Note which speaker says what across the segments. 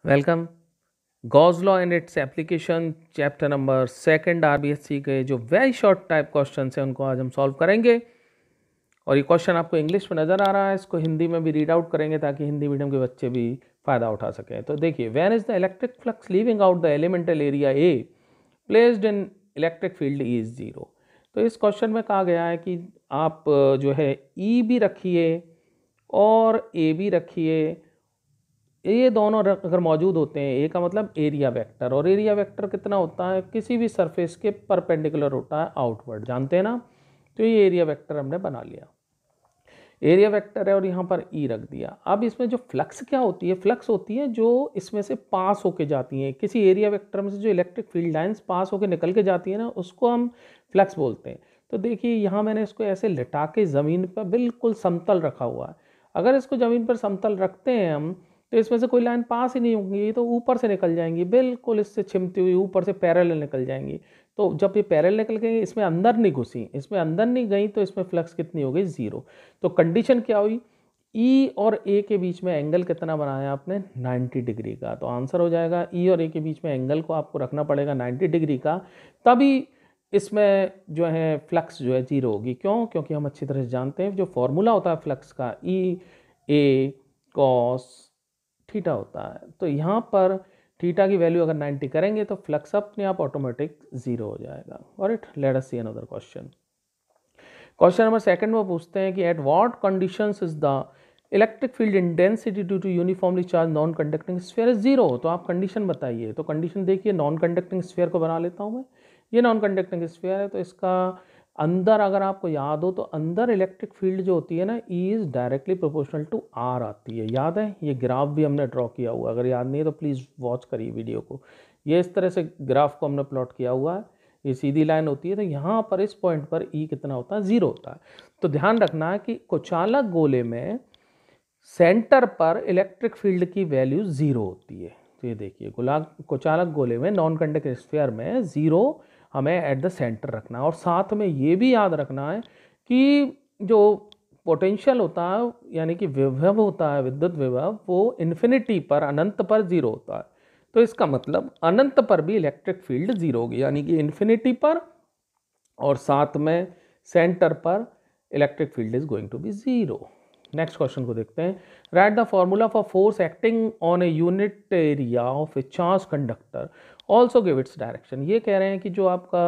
Speaker 1: Welcome. Gauss law and its application chapter number 2 RBSC के जो very short type question हैं उनको आज हम सॉल्व करेंगे। और ये क्वेश्चन आपको इंग्लिश में नज़र आ रहा है, इसको हिंदी में भी रीड आउट करेंगे ताकि हिंदी मीडियम के बच्चे भी फ़ायदा उठा सकें। तो देखिए, when is the electric flux leaving out the elemental area A placed in electric field E is zero. तो इस क्वेश्चन में कहा गया है कि आप जो है ई भी रखिए और ए भी रखिए, ये दोनों अगर मौजूद होते हैं, ए का मतलब एरिया वेक्टर, और एरिया वेक्टर कितना होता है, किसी भी सरफेस के परपेंडिकुलर होता है आउटवर्ड, जानते हैं ना। तो ये एरिया वेक्टर हमने बना लिया, एरिया वेक्टर है और यहाँ पर ई रख दिया। अब इसमें जो फ्लक्स क्या होती है, फ्लक्स होती है जो इसमें से पास होके जाती हैं, किसी एरिया वेक्टर में से जो इलेक्ट्रिक फील्ड लाइंस पास होके निकल के जाती है ना, उसको हम फ्लक्स बोलते हैं। तो देखिए यहाँ मैंने इसको ऐसे लिटा के ज़मीन पर बिल्कुल समतल रखा हुआ है। अगर इसको ज़मीन पर समतल रखते हैं हम, तो इसमें से कोई लाइन पास ही नहीं होंगी, ये तो ऊपर से निकल जाएंगी, बिल्कुल इससे छिमती हुई ऊपर से पैरेलल निकल जाएंगी। तो जब ये पैरेलल निकल गई, इसमें अंदर नहीं घुसी, इसमें अंदर नहीं गई, तो इसमें फ्लक्स कितनी हो गई, ज़ीरो। तो कंडीशन क्या हुई, ई और ए के बीच में एंगल कितना बनाया आपने, 90 डिग्री का। तो आंसर हो जाएगा ई और ए के बीच में एंगल को आपको रखना पड़ेगा 90 डिग्री का, तभी इसमें जो है फ्लक्स जो है ज़ीरो होगी। क्यों? क्योंकि हम अच्छी तरह से जानते हैं जो फॉर्मूला होता है फ्लक्स का, ई ए कॉस थीटा होता है। तो यहाँ पर थीटा की वैल्यू अगर 90 करेंगे तो फ्लक्स अपने आप ऑटोमेटिक ज़ीरो हो जाएगा। और it let us see another question. Question number 2 में पूछते हैं कि at what conditions is the electric field intensity due to uniformly charge non conducting sphere is zero. तो आप कंडीशन बताइए। तो कंडीशन देखिए, नॉन कंडक्टिंग स्फीयर को बना लेता हूँ मैं। ये नॉन कंडक्टिंग स्फीयर है, तो इसका अंदर अगर आपको याद हो तो अंदर इलेक्ट्रिक फील्ड जो होती है ना, E is directly proportional to R आती है। याद है, ये ग्राफ भी हमने ड्रॉ किया हुआ, अगर याद नहीं है तो प्लीज़ वॉच करिए वीडियो को। ये इस तरह से ग्राफ को हमने प्लॉट किया हुआ है, ये सीधी लाइन होती है। तो यहाँ पर इस पॉइंट पर ई कितना होता है, ज़ीरो होता है। तो ध्यान रखना है कि कुचालक गोले में सेंटर पर इलेक्ट्रिक फील्ड की वैल्यू ज़ीरो होती है। तो ये देखिए, कुचालक गोले में नॉन कंडक्टिंग स्फीयर में ज़ीरो हमें एट द सेंटर रखना है। और साथ में ये भी याद रखना है कि जो पोटेंशियल होता है, यानी कि विभव होता है, विद्युत विभव, वो इन्फिनिटी पर, अनंत पर ज़ीरो होता है। तो इसका मतलब अनंत पर भी इलेक्ट्रिक फील्ड ज़ीरो होगी, यानी कि इन्फिनिटी पर और साथ में सेंटर पर electric field is going to be zero. Next question को देखते हैं। Write the formula for force acting on a unit area of a charge conductor also give its direction. ये कह रहे हैं कि जो आपका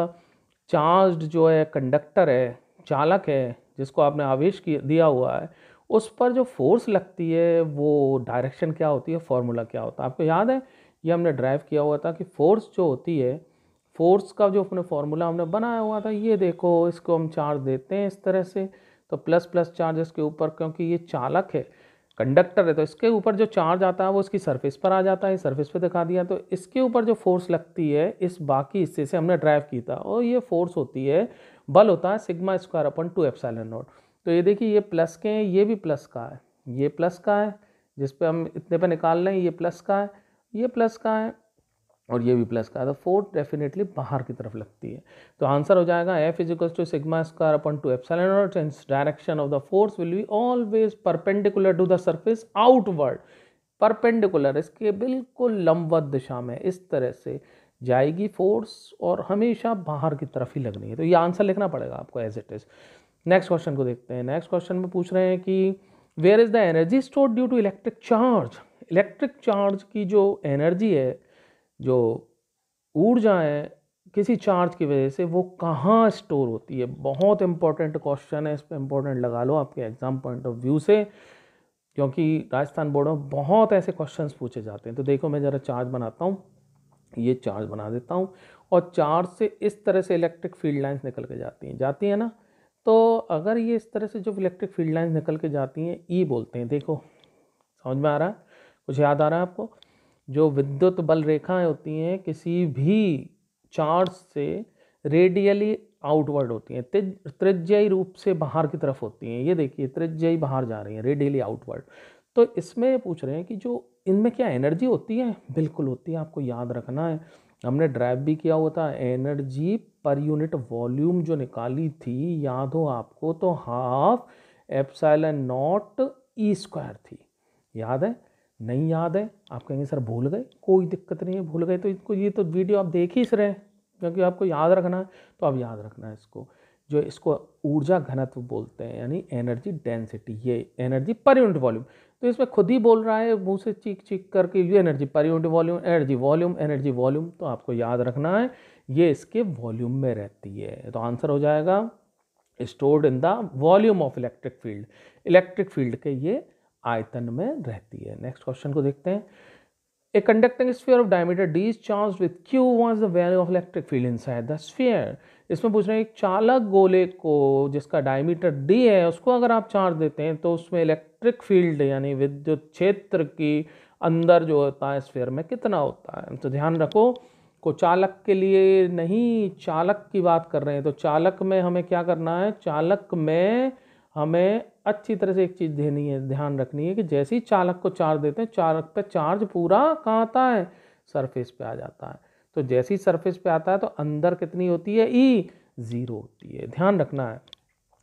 Speaker 1: चार्ज जो है कंडक्टर है, चालक है, जिसको आपने आवेश दिया हुआ है, उस पर जो फोर्स लगती है वो डायरेक्शन क्या होती है, फॉर्मूला क्या होता है। आपको याद है, ये हमने ड्राइव किया हुआ था कि फोर्स जो होती है, फोर्स का जो अपने फॉर्मूला हमने बनाया हुआ था, ये देखो, इसको हम चार्ज देते हैं इस तरह से, तो प्लस प्लस चार्ज इसके ऊपर, क्योंकि ये चालक है, कंडक्टर है, तो इसके ऊपर जो चार्ज आता है वो इसकी सरफेस पर आ जाता है, सरफेस पे दिखा दिया। तो इसके ऊपर जो फोर्स लगती है इस बाकी हिस्से से हमने ड्राइव की था, और ये फोर्स होती है, बल होता है sigma square upon 2 epsilon not. तो ये देखिए, ये प्लस के हैं, ये भी प्लस का है, ये प्लस का है, जिस पे हम इतने पे निकाल रहे हैं, ये प्लस का है, ये प्लस का है, और ये भी प्लस का है। तो फोर्स डेफिनेटली बाहर की तरफ लगती है। तो आंसर हो जाएगा F is equal to sigma square upon 2 epsilon naught, and direction of the force will be always perpendicular to the surface outward. Perpendicular, इसके बिल्कुल लंबवत दिशा में इस तरह से जाएगी फोर्स, और हमेशा बाहर की तरफ ही लगनी है। तो ये आंसर लिखना पड़ेगा आपको as it is. Next question को देखते हैं। नेक्स्ट क्वेश्चन में पूछ रहे हैं कि where is the energy stored due to electric charge. Electric charge की जो एनर्जी है, जो ऊर्जा है किसी चार्ज की वजह से, वो कहाँ स्टोर होती है। बहुत इंपॉर्टेंट क्वेश्चन है, इस पर इंपॉर्टेंट लगा लो आपके एग्जाम पॉइंट ऑफ व्यू से, क्योंकि राजस्थान बोर्ड में बहुत ऐसे क्वेश्चंस पूछे जाते हैं। तो देखो, मैं ज़रा चार्ज बनाता हूँ, ये चार्ज बना देता हूँ, और चार्ज से इस तरह से इलेक्ट्रिक फील्ड लाइंस निकल के जाती हैं ना। तो अगर ये इस तरह से जो इलेक्ट्रिक फील्ड लाइंस निकल के जाती हैं, ई बोलते हैं। देखो, समझ में आ रहा है, कुछ याद आ रहा है आपको। जो विद्युत बल रेखाएं होती हैं किसी भी चार्ज से रेडियली आउटवर्ड होती हैं, त्रिज्यीय रूप से बाहर की तरफ होती हैं। ये देखिए, त्रिज्यीय बाहर जा रही हैं, रेडियली आउटवर्ड। तो इसमें पूछ रहे हैं कि जो इनमें क्या एनर्जी होती है, बिल्कुल होती है, आपको याद रखना है, हमने ड्राइव भी किया हुआ था। एनर्जी पर यूनिट वॉल्यूम जो निकाली थी, याद हो आपको, तो half epsilon not E square थी, याद है। नहीं याद है, आप कहेंगे सर भूल गए, कोई दिक्कत नहीं है, भूल गए तो इसको, ये तो वीडियो आप देख ही रहे हैं क्योंकि आपको याद रखना है, तो आप याद रखना है इसको, जो इसको ऊर्जा घनत्व बोलते हैं यानी एनर्जी डेंसिटी, ये एनर्जी पर यूनिट वॉल्यूम। तो इसमें खुद ही बोल रहा है मुंह से चीख चीख करके, ये energy per unit volume, energy volume, energy volume, तो आपको याद रखना है ये इसके वॉल्यूम में रहती है। तो आंसर हो जाएगा stored in the volume of electric field, electric field के ये आयतन में रहती है। नेक्स्ट क्वेश्चन को देखते हैं। A conducting sphere of diameter d is charged with q, was the value of electric field inside the sphere। इसमें पूछ रहे हैं एक चालक गोले को जिसका डायमीटर d है, उसको अगर आप चार्ज देते हैं तो उसमें इलेक्ट्रिक फील्ड यानी विद्युत क्षेत्र की अंदर जो होता है स्फीयर में कितना होता है। तो ध्यान रखो, को चालक के लिए नहीं, चालक की बात कर रहे हैं। तो चालक में हमें क्या करना है, चालक में हमें अच्छी तरह से एक चीज़ देनी है, ध्यान रखनी है कि जैसे ही चालक को चार्ज देते हैं, चालक पे चार्ज पूरा कहाँ आता है, सरफेस पे आ जाता है। तो जैसे ही सरफेस पे आता है तो अंदर कितनी होती है, ई 0 होती है, ध्यान रखना है।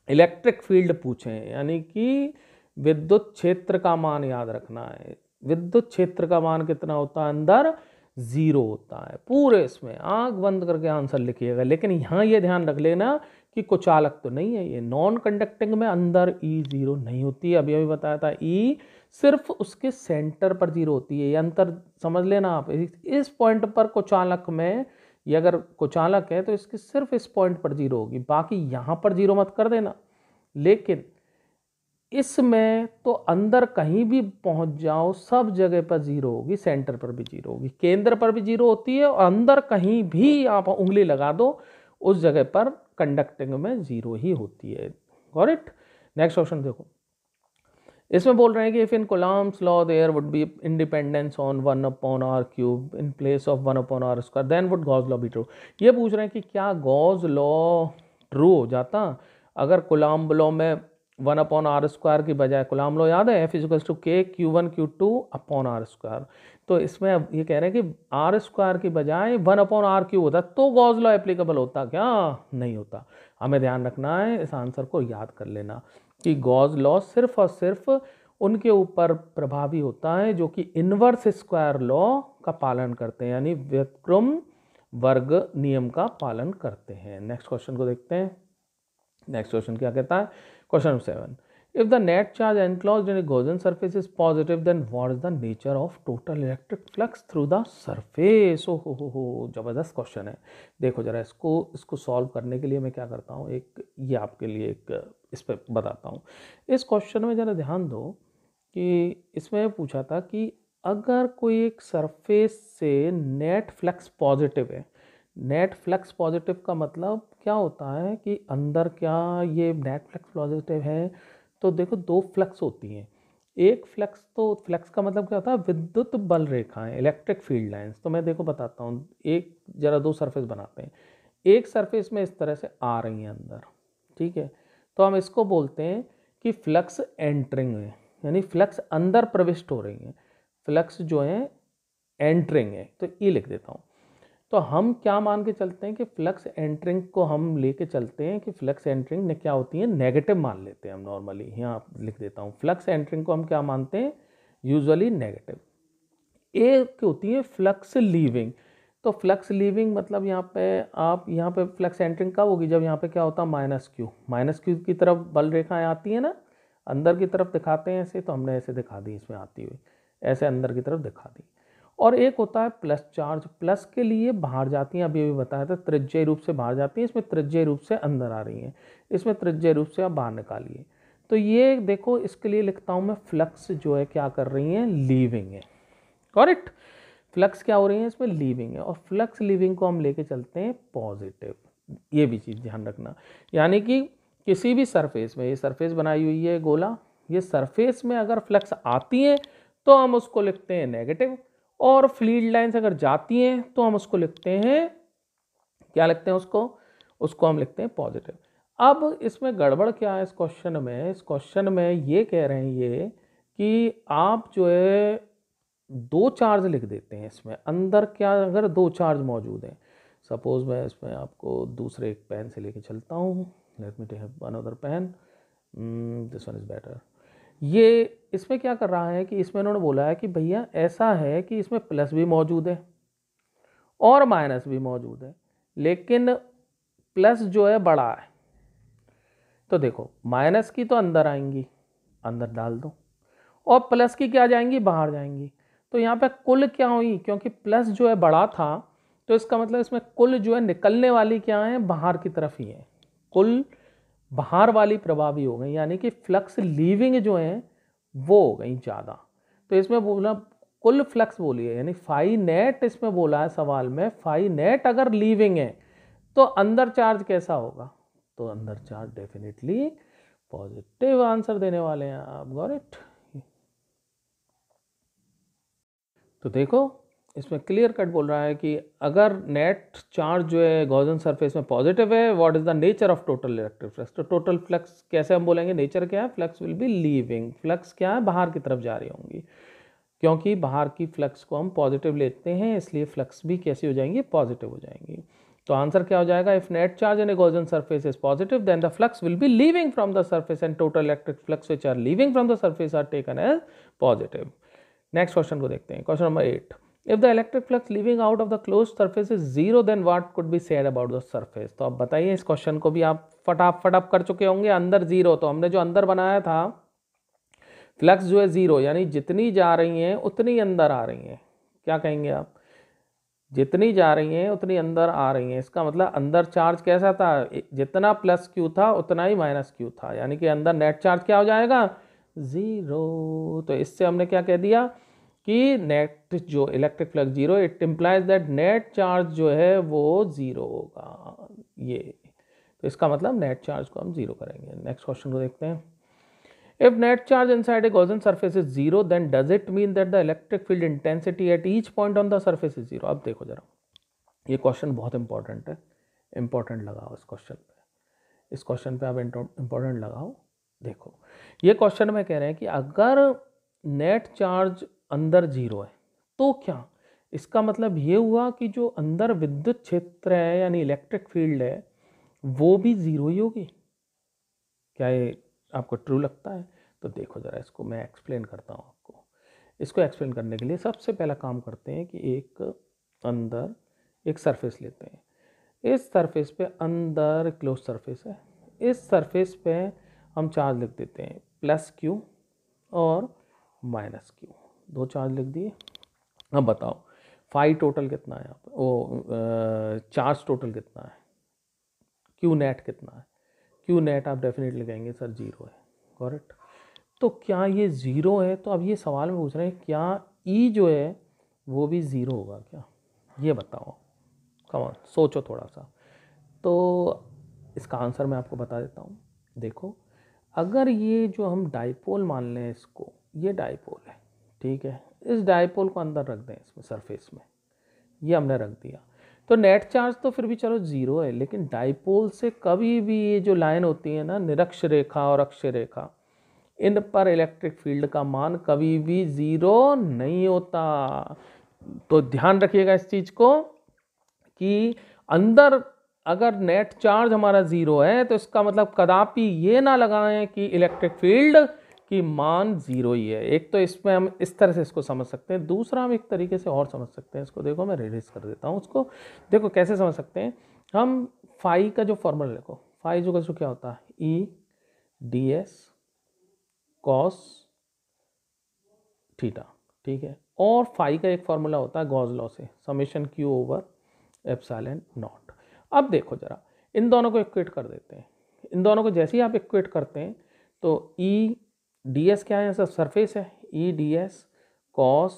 Speaker 1: इलेक्ट्रिक फील्ड पूछे यानी कि विद्युत क्षेत्र का मान याद रखना है, विद्युत क्षेत्र का मान कितना होता है, अंदर 0 होता है। पूरे इसमें आंख बंद करके आंसर लिखिएगा, लेकिन यहाँ ये ध्यान रख लेना कि कुचालक तो नहीं है, ये नॉन कंडक्टिंग में अंदर ई 0 नहीं होती है। अभी अभी बताया था ई सिर्फ उसके सेंटर पर 0 होती है, ये अंतर समझ लेना आप। इस पॉइंट पर कुचालक में, ये अगर कुचालक है तो इसके सिर्फ इस पॉइंट पर 0 होगी, बाकी यहाँ पर 0 मत कर देना। लेकिन इसमें तो अंदर कहीं भी पहुंच जाओ सब जगह पर 0 होगी, सेंटर पर भी 0 होगी, केंद्र पर भी 0 होती है, और अंदर कहीं भी आप उंगली लगा दो उस जगह पर कंडक्टिंग में 0 ही होती है। Got it. नेक्स्ट क्वेश्चन देखो, इसमें बोल रहे हैं कि if in Coulomb's law there would be independence on 1/r³ in place of 1/r², then would Gauss law be true. ये पूछ रहे हैं कि क्या गॉस लॉ ट्रू हो जाता अगर कूलम्ब लॉ में 1/r² की बजाय, कूलम्ब लॉ याद है, F=K Q1 Q2/r²। तो इसमें अब ये कह रहे हैं कि r² की बजाय 1/r³ होता तो गॉस लॉ एप्लीकेबल होता क्या, नहीं होता। हमें ध्यान रखना है, इस आंसर को याद कर लेना कि गॉस लॉ सिर्फ और सिर्फ उनके ऊपर प्रभावी होता है जो कि इनवर्स स्क्वायर लॉ का पालन करते हैं, यानी व्युत्क्रम वर्ग नियम का पालन करते हैं। नेक्स्ट क्वेश्चन को देखते हैं। नेक्स्ट क्वेश्चन क्या कहता है, question number 7, if the net charge enclosed in a Gaussian surface is positive then what is the nature of total electric flux through the surface. ओ हो, जबरदस्त क्वेश्चन है। देखो जरा इसको सॉल्व करने के लिए मैं क्या करता हूँ, एक ये आपके लिए एक इस पर बताता हूँ। इस क्वेश्चन में जरा ध्यान दो कि इसमें पूछा था कि अगर कोई एक सरफेस से नेट फ्लक्स पॉजिटिव है, नेट फ्लक्स पॉजिटिव का मतलब क्या होता है कि अंदर क्या ये नेट फ्लक्स पॉजिटिव है, तो देखो दो फ्लक्स होती हैं। एक फ्लक्स, तो फ्लक्स का मतलब क्या होता है, विद्युत बल रेखाएं, इलेक्ट्रिक फील्ड लाइंस। तो मैं देखो बताता हूँ, एक जरा दो सरफेस बनाते हैं। एक सरफेस में इस तरह से आ रही है अंदर, ठीक है, तो हम इसको बोलते हैं कि फ्लक्स एंटरिंग है, यानी फ्लक्स अंदर प्रविष्ट हो रही है, फ्लक्स जो है एंटरिंग है। तो ये लिख देता हूँ। तो हम क्या मान के चलते हैं कि फ्लक्स एंटरिंग को हम लेके चलते हैं कि फ्लक्स एंटरिंग ने क्या होती है, नेगेटिव मान लेते हैं हम नॉर्मली। यहाँ लिख देता हूँ, फ्लक्स एंटरिंग को हम क्या मानते हैं, यूजुअली नेगेटिव। एक होती है फ्लक्स लीविंग। तो फ्लक्स लीविंग मतलब यहाँ पे फ्लक्स एंटरिंग कब होगी, जब यहाँ पे क्या होता है, -q की तरफ बल रेखाएं आती है ना, अंदर की तरफ दिखाते हैं ऐसे, तो हमने ऐसे दिखा दी, इसमें आती हुई ऐसे अंदर की तरफ दिखा दी। और एक होता है प्लस चार्ज, प्लस के लिए बाहर जाती हैं, अभी बताया था त्रिज्यीय रूप से बाहर जाती हैं, इसमें त्रिज्यीय रूप से अंदर आ रही हैं, इसमें त्रिज्यीय रूप से आप बाहर निकालिए। तो ये देखो, इसके लिए लिखता हूँ मैं, फ्लक्स जो है क्या कर रही हैं, लीविंग है। करेक्ट, फ्लक्स क्या हो रही है, इसमें लीविंग है, और फ्लक्स लीविंग को हम लेके चलते हैं पॉजिटिव। ये भी चीज़ ध्यान रखना, यानी कि किसी भी सरफेस में, ये सरफेस बनाई हुई है गोला, ये सरफेस में अगर फ्लक्स आती हैं तो हम उसको लिखते हैं नेगेटिव, और फील्ड लाइंस अगर जाती हैं तो हम उसको लिखते हैं, क्या लिखते हैं उसको हम लिखते हैं पॉजिटिव। अब इसमें गड़बड़ क्या है इस क्वेश्चन में, इस क्वेश्चन में ये कह रहे हैं ये कि आप जो है दो चार्ज लिख देते हैं इसमें, अंदर क्या अगर दो चार्ज मौजूद हैं। सपोज मैं इसमें आपको दूसरे एक पेन से लेके चलता हूँ, let me take one other pen, this one is better. ये इसमें क्या कर रहा है कि इसमें उन्होंने बोला है कि भैया ऐसा है कि इसमें प्लस भी मौजूद है और माइनस भी मौजूद है, लेकिन प्लस जो है बड़ा है। तो देखो माइनस की तो अंदर आएंगी, अंदर डाल दो, और प्लस की क्या जाएंगी, बाहर जाएंगी। तो यहाँ पे कुल क्या हुई, क्योंकि प्लस जो है बड़ा था तो इसका मतलब इसमें कुल जो है निकलने वाली क्या है, बाहर की तरफ ही है, कुल बाहर वाली प्रभावी हो गई, यानी कि फ्लक्स लीविंग जो है वो हो गई ज़्यादा। तो इसमें बोला कुल फ्लक्स बोलिए, यानी फाई नेट इसमें बोला है सवाल में, फाई नेट अगर लीविंग है तो अंदर चार्ज कैसा होगा, तो अंदर चार्ज डेफिनेटली पॉजिटिव आंसर देने वाले हैं आप, गॉट इट। तो देखो इसमें क्लियर कट बोल रहा है कि अगर नेट चार्ज जो है गॉसियन सरफेस में पॉजिटिव है, what is the nature of total electric flux. तो टोटल फ्लक्स कैसे हम बोलेंगे, नेचर क्या है, flux will be leaving, flux क्या है, बाहर की तरफ जा रही होंगी, क्योंकि बाहर की फ्लक्स को हम पॉजिटिव लेते हैं, इसलिए फ्लक्स भी कैसी हो जाएंगी, पॉजिटिव हो जाएंगी। तो आंसर क्या हो जाएगा, if net charge in a Gaussian surface is positive then the flux will be leaving from the surface and total electric flux which are leaving from the surface are taken as positive. Next question को देखते हैं, question number 8। If the electric flux leaving out of the closed surface is zero, then what could be said about the surface। तो अब बताइए, इस question को भी आप फटाफट कर चुके होंगे। अंदर जीरो, तो हमने जो अंदर बनाया था फ्लक्स जो है जीरो, यानी जितनी जा रही हैं उतनी अंदर आ रही हैं। क्या कहेंगे आप, जितनी जा रही हैं उतनी अंदर आ रही हैं, इसका मतलब अंदर चार्ज कैसा था, जितना प्लस क्यू था उतना ही माइनस क्यू था, यानी कि अंदर नेट चार्ज क्या हो जाएगा, जीरो। तो इससे हमने क्या कह दिया कि नेट जो electric flux zero, it implies that net charge जो है वो जीरो होगा, ये। तो इसका मतलब नेट चार्ज को हम जीरो करेंगे। नेक्स्ट क्वेश्चन को देखते हैं, if net charge inside a Gaussian surface is zero then does it mean that the electric field intensity at each point on the surface is zero. अब देखो जरा, ये क्वेश्चन बहुत इंपॉर्टेंट है, इंपॉर्टेंट लगाओ इस क्वेश्चन पे, इस क्वेश्चन पे आप इंपॉर्टेंट लगाओ। देखो ये क्वेश्चन में कह रहे हैं कि अगर नेट चार्ज अंदर जीरो है तो क्या, इसका मतलब ये हुआ कि जो अंदर विद्युत क्षेत्र है यानी इलेक्ट्रिक फील्ड है वो भी जीरो ही होगी। क्या ये आपको ट्रू लगता है? तो देखो ज़रा, इसको मैं एक्सप्लेन करता हूँ आपको। इसको एक्सप्लेन करने के लिए सबसे पहला काम करते हैं कि एक अंदर एक सरफेस लेते हैं, इस सरफेस पे अंदर क्लोज सरफेस है, इस सरफेस पे हम चार्ज लिख देते हैं प्लस क्यू और माइनस क्यू, दो चार्ज लिख दिए। अब बताओ फाई टोटल कितना है यहाँ पर, वो चार्ज टोटल कितना है, क्यू नेट कितना है, क्यू नेट आप डेफिनेटली कहेंगे सर जीरो है, करेक्ट। तो क्या ये ज़ीरो है, तो अब ये सवाल में पूछ रहे हैं क्या ई जो है वो भी ज़ीरो होगा क्या, ये बताओ, कम सोचो थोड़ा सा। तो इसका आंसर मैं आपको बता देता हूँ। देखो अगर ये जो हम डाइपोल मान लें इसको, ये डाइपोल है, ठीक है, इस डाइपोल को अंदर रख दें इसमें सरफेस में, ये हमने रख दिया, तो नेट चार्ज तो फिर भी चलो जीरो है, लेकिन डाइपोल से कभी भी ये जो लाइन होती है ना, निरक्ष रेखा और अक्ष रेखा, इन पर इलेक्ट्रिक फील्ड का मान कभी भी जीरो नहीं होता। तो ध्यान रखिएगा इस चीज को कि अंदर अगर नेट चार्ज हमारा जीरो है तो इसका मतलब कदापि ये ना लगाएं कि इलेक्ट्रिक फील्ड की मान जीरो ही है। एक तो इसमें हम इस तरह से इसको समझ सकते हैं, दूसरा हम एक तरीके से और समझ सकते हैं इसको। देखो मैं रिलीज कर देता हूँ उसको। देखो कैसे समझ सकते हैं हम, फाई का जो फॉर्मूला देखो, फाई जो क्या होता है, E D S cos theta, ठीक है, और फाई का एक फॉर्मूला होता है गॉस लॉ से, summation Q over epsilon not. अब देखो जरा, इन दोनों को इक्वेट कर देते हैं, इन दोनों को जैसे ही आप इक्वेट करते हैं तो ई डी एस क्या है, सब सरफेस है, E D S cos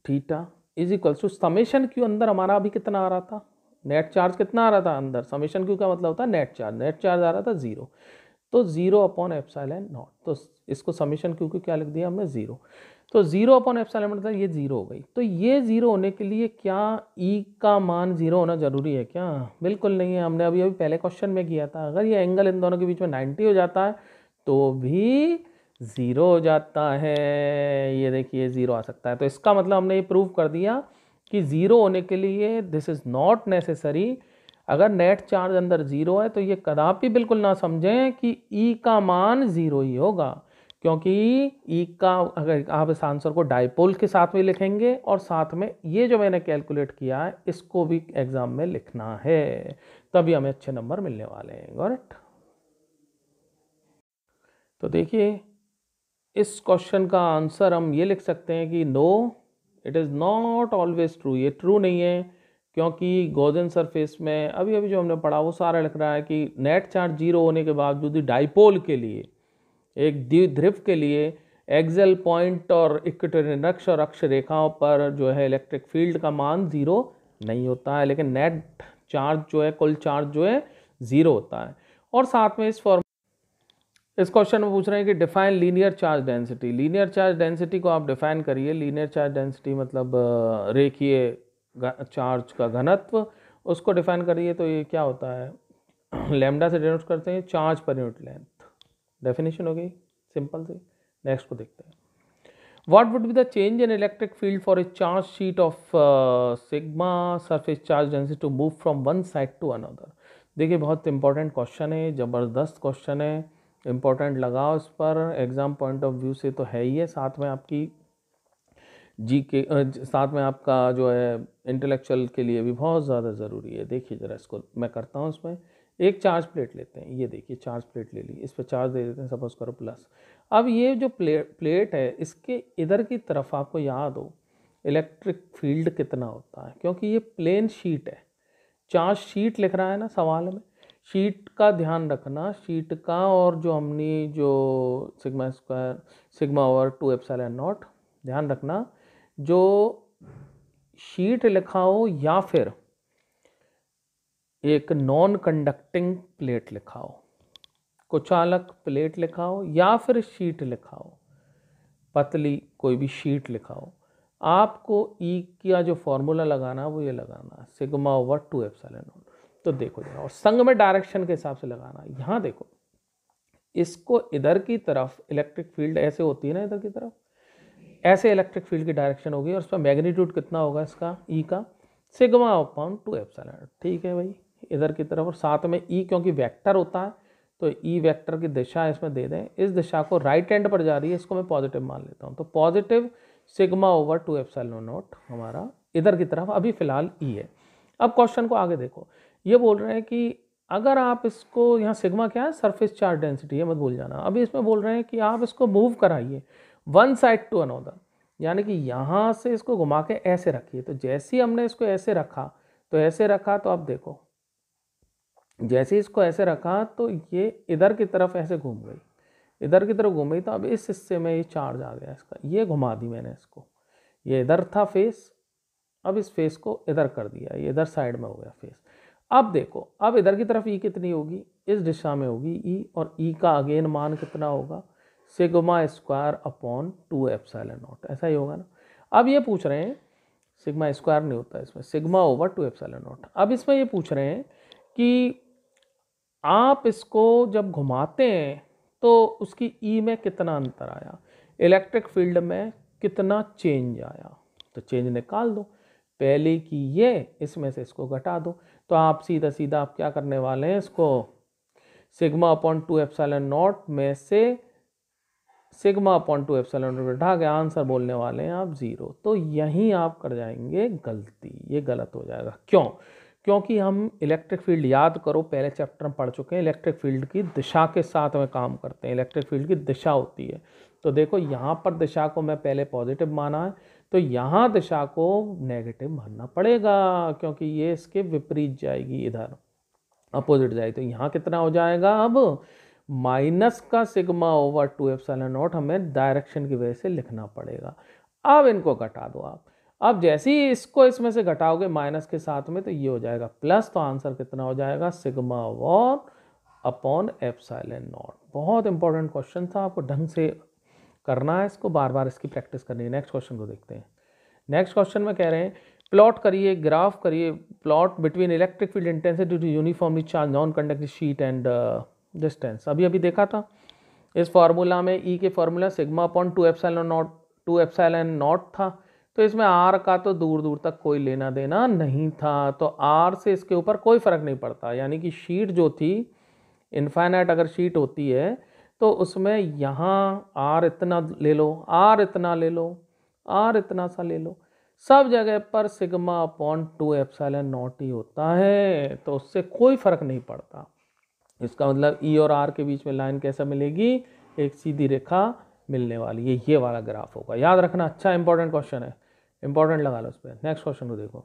Speaker 1: theta is equal to summation Q, अंदर हमारा अभी कितना आ रहा था, नेट चार्ज कितना आ रहा था अंदर, समेशन क्यू का मतलब होता है नेट चार्ज, नेट चार्ज आ रहा था जीरो, तो जीरो अपॉन एप्सिलॉन नॉट, तो इसको समेशन क्यू को क्या लिख दिया हमने जीरो, तो जीरो अपॉन एप्सिलॉन मतलब ये जीरो हो गई। तो ये जीरो होने के लिए क्या ई का मान जीरो होना जरूरी है क्या? बिल्कुल नहीं है, हमने अभी पहले क्वेश्चन में किया था, अगर ये एंगल इन दोनों के बीच में 90 हो जाता है तो भी ज़ीरो हो जाता है, ये देखिए ज़ीरो आ सकता है। तो इसका मतलब हमने ये प्रूव कर दिया कि ज़ीरो होने के लिए दिस इज़ नॉट नेसेसरी, अगर नेट चार्ज अंदर 0 है तो ये कदापि बिल्कुल ना समझें कि ई का मान 0 ही होगा, क्योंकि ई का अगर आप इस आंसर को डाइपोल के साथ में लिखेंगे और साथ में ये जो मैंने कैलकुलेट किया है इसको भी एग्जाम में लिखना है, तभी हमें अच्छे नंबर मिलने वाले हैं। Got it? तो देखिए इस क्वेश्चन का आंसर हम ये लिख सकते हैं कि no, it is not always true. ये ट्रू नहीं है, क्योंकि गॉसियन सरफेस में अभी अभी जो हमने पढ़ा वो सारा लिख रहा है कि नेट चार्ज 0 होने के बावजूद भी डाइपोल के लिए, एक द्विध्रुव के लिए एक्सल पॉइंट और इक्वेटोरियल अक्ष और अक्ष रेखाओं पर जो है इलेक्ट्रिक फील्ड का मान 0 नहीं होता है, लेकिन नेट चार्ज जो है, कुल चार्ज जो है 0 होता है। और साथ में इस क्वेश्चन में पूछ रहे हैं कि define linear charge density. Linear charge density को आप डिफाइन करिए। लीनियर चार्ज डेंसिटी मतलब रेखीय चार्ज का घनत्व, उसको डिफाइन करिए। तो ये क्या होता है, लैम्डा से डिनोट करते हैं charge per unit length. Definition हो गई सिंपल सी। नेक्स्ट को देखते हैं। What would be the change in electric field for a charge sheet of sigma surface charge density to move from one side to another. देखिए बहुत important question है, ज़बरदस्त question है, इम्पोर्टेंट लगाओ इस पर। एग्जाम पॉइंट ऑफ व्यू से तो है ही है, साथ में आपकी जी के साथ में आपका जो है इंटेलेक्चुअल के लिए भी बहुत ज़्यादा ज़रूरी है। देखिए ज़रा इसको मैं करता हूँ। इसमें एक चार्ज प्लेट लेते हैं, ये देखिए चार्ज प्लेट ले ली, इस पर चार्ज दे देते हैं, सपोज करो प्लस। अब ये जो प्लेट है इसके इधर की तरफ आपको याद हो इलेक्ट्रिक फील्ड कितना होता है, क्योंकि ये प्लेन शीट है, चार्ज शीट लिख रहा है ना सवाल में, शीट का ध्यान रखना, शीट का। और जो हमने जो sigma square sigma over 2 epsilon not, ध्यान रखना जो शीट लिखा हो या फिर एक नॉन कंडक्टिंग प्लेट लिखा हो, कुचालक प्लेट लिखा हो या फिर शीट लिखा हो, पतली कोई भी शीट लिखा हो, आपको ई का जो फॉर्मूला लगाना वो ये लगाना सिग्मा ओवर 2 एप्सिलॉन नॉट। तो देखो जरा, और संग में डायरेक्शन के हिसाब से लगाना। यहाँ देखो इसको इधर की तरफ इलेक्ट्रिक फील्ड ऐसे होती है ना, इधर की तरफ ऐसे इलेक्ट्रिक फील्ड की डायरेक्शन होगी, और उसका मैग्नीट्यूड कितना होगा इसका ई का, सिग्मा अपॉन 2 एप्सिलॉन। ठीक है भाई, इधर की तरफ। और साथ में ई क्योंकि वेक्टर होता है तो ई वेक्टर की दिशा इसमें दे दें, इस दिशा को राइट हैंड पर जा रही है, इसको मैं पॉजिटिव मान लेता हूँ। तो positive sigma over 2 epsilon not हमारा इधर की तरफ अभी फिलहाल ई है। अब क्वेश्चन को आगे देखो, ये बोल रहे हैं कि अगर आप इसको, यहाँ सिग्मा क्या है, सरफेस चार्ज डेंसिटी है, मत भूल जाना। अभी इसमें बोल रहे हैं कि आप इसको मूव कराइए वन साइड टू अनदर, यानी कि यहाँ से इसको घुमा के ऐसे रखिए। तो जैसे ही हमने इसको ऐसे रखा तो अब देखो जैसे ही इसको ऐसे रखा तो ये इधर की तरफ ऐसे घूम गई, इधर की तरफ घूम गई। तो अब इस हिस्से में ये चार्ज आ गया इसका, ये घुमा दी मैंने इसको, ये इधर था फेस, अब इस फेस को इधर कर दिया, ये इधर साइड में हो गया फेस। अब देखो, अब इधर की तरफ ई कितनी होगी, इस दिशा में होगी ई, और ई का अगेन मान कितना होगा, sigma square upon 2 epsilon not, ऐसा ही होगा ना। अब ये पूछ रहे हैं, सिग्मा स्क्वायर नहीं होता इसमें, सिग्मा ओवर 2 एप्सिलॉन नॉट। अब इसमें ये पूछ रहे हैं कि आप इसको जब घुमाते हैं तो उसकी ई में कितना अंतर आया, इलेक्ट्रिक फील्ड में कितना चेंज आया। तो चेंज निकाल दो, पहले की ये, इसमें से इसको घटा दो। तो आप सीधा सीधा आप क्या करने वाले हैं, इसको सिग्मा अपॉन 2 एप्सिलॉन नॉट में से सिग्मा अपॉन 2 एप्सिलॉन नॉट घटा के आंसर बोलने वाले हैं आप 0। तो यहीं आप कर जाएंगे गलती, ये गलत हो जाएगा। क्यों? क्योंकि हम इलेक्ट्रिक फील्ड, याद करो पहले चैप्टर में पढ़ चुके हैं, इलेक्ट्रिक फील्ड की दिशा के साथ में काम करते हैं। इलेक्ट्रिक फील्ड की दिशा होती है, तो देखो यहाँ पर दिशा को मैं पहले पॉजिटिव माना है, तो यहाँ दिशा को नेगेटिव मानना पड़ेगा, क्योंकि ये इसके विपरीत जाएगी, इधर अपोजिट जाएगी। तो यहाँ कितना हो जाएगा, अब माइनस का सिग्मा ओवर 2 एप्सिलॉन नॉट हमें डायरेक्शन की वजह से लिखना पड़ेगा। अब इनको घटा दो आप, अब जैसे ही इसको इसमें से घटाओगे माइनस के साथ में तो ये हो जाएगा प्लस, तो आंसर कितना हो जाएगा, sigma over upon epsilon not. बहुत इंपॉर्टेंट क्वेश्चन था, आपको ढंग से करना है, इसको बार बार इसकी प्रैक्टिस करनी है। नेक्स्ट क्वेश्चन को देखते हैं। नेक्स्ट क्वेश्चन में कह रहे हैं प्लॉट करिए, ग्राफ करिए, plot between electric field intensity to uniformly charge non conducting sheet and distance. अभी देखा था इस फार्मूला में, ई के formula sigma upon 2 epsilon naught था। तो इसमें आर का तो दूर दूर तक कोई लेना देना नहीं था, तो आर से इसके ऊपर कोई फ़र्क नहीं पड़ता। यानी कि शीट जो थी, इनफाइनाइट अगर शीट होती है तो उसमें यहाँ आर इतना ले लो, आर इतना ले लो, आर इतना सा ले लो, सब जगह पर सिग्मा अपॉन 2 एप्सिलॉन नॉट ही होता है, तो उससे कोई फ़र्क नहीं पड़ता। इसका मतलब ई और आर के बीच में लाइन कैसा मिलेगी, एक सीधी रेखा मिलने वाली है, ये वाला ग्राफ होगा। याद रखना, अच्छा इंपॉर्टेंट क्वेश्चन है, इंपॉर्टेंट लगा लो उस पर। नेक्स्ट क्वेश्चन को देखो।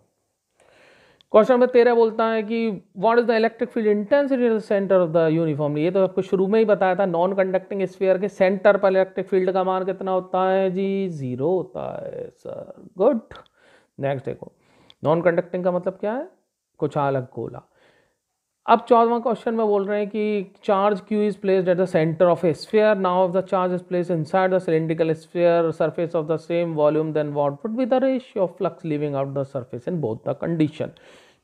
Speaker 1: क्वेश्चन नंबर 13 बोलता है कि what is the electric field intensity eight the centre of the uniform. ये तो आपको शुरू में ही बताया था, नॉन कंडक्टिंग स्फीयर के सेंटर पर इलेक्ट्रिक फील्ड का मान कितना होता है जी, 0 होता है सर, गुड। नेक्स्ट देखो, नॉन कंडक्टिंग का मतलब क्या है, कुछ अलग गोला। अब 14वां क्वेश्चन में बोल रहे हैं कि charge Q is placed at the centre of a sphere, now of the charge is placed inside the cylindrical sphere surface of the same volume, then what would be the ratio of flux leaving out the surface in both the condition.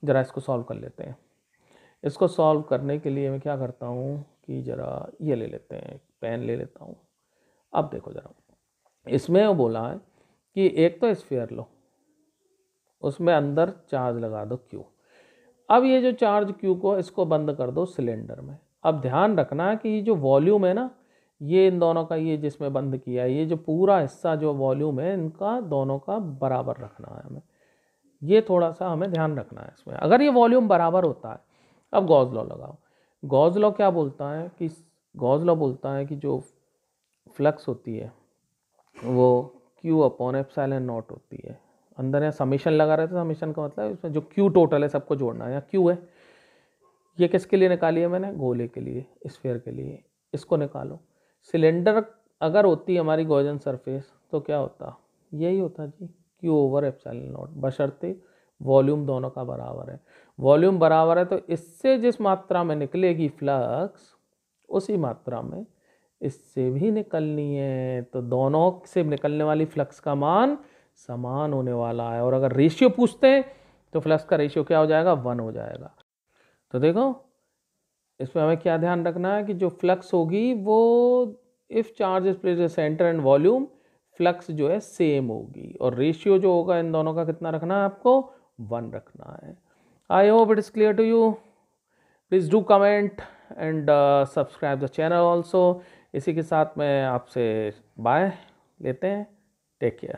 Speaker 1: जरा इसको solve कर लेते हैं। इसको solve करने के लिए मैं क्या करता हूँ कि जरा ये ले लेते हैं, पेन ले लेता हूँ। अब देखो जरा, इसमें वो बोला है कि एक तो स्फीयर लो, उसमें अंदर चार्ज लगा दो Q। अब ये जो चार्ज Q को, इसको बंद कर दो सिलेंडर में। अब ध्यान रखना कि ये जो वॉल्यूम है ना, ये इन दोनों का, ये जिसमें बंद किया है, ये जो पूरा हिस्सा जो वॉल्यूम है, इनका दोनों का बराबर रखना है हमें। ये थोड़ा सा हमें ध्यान रखना है इसमें। अगर ये वॉल्यूम बराबर होता है, अब गॉस लॉ लगाओ। गॉस लॉ क्या बोलता है कि, गॉस लॉ बोलता है कि जो फ्लक्स होती है वो Q अपॉन एप्सिलॉन नॉट होती है। अंदर यहाँ समीशन लगा रहे थे, समीशन का मतलब इसमें जो Q टोटल है सबको जोड़ना है, यहाँ Q है। ये किसके लिए निकाली है मैंने, गोले के लिए, स्फीयर के लिए। इसको निकालो। सिलेंडर अगर होती हमारी गॉसियन सरफेस तो क्या होता, यही होता जी, Q ओवर एप्सिलॉन नॉट, बशर्ते वॉल्यूम दोनों का बराबर है। वॉल्यूम बराबर है तो इससे जिस मात्रा में निकलेगी फ्लक्स, उसी मात्रा में इससे भी निकलनी है, तो दोनों से निकलने वाली फ्लक्स का मान समान होने वाला है। और अगर रेशियो पूछते हैं तो फ्लक्स का रेशियो क्या हो जाएगा, 1 हो जाएगा। तो देखो इसमें हमें क्या ध्यान रखना है कि जो फ्लक्स होगी वो, if charge is placed at centre and volume, flux जो है सेम होगी, और रेशियो जो होगा इन दोनों का कितना रखना है आपको, 1 रखना है। I hope it is clear to you. Please do comment and subscribe the channel also. इसी के साथ मैं आपसे बाय लेते हैं, टेक केयर।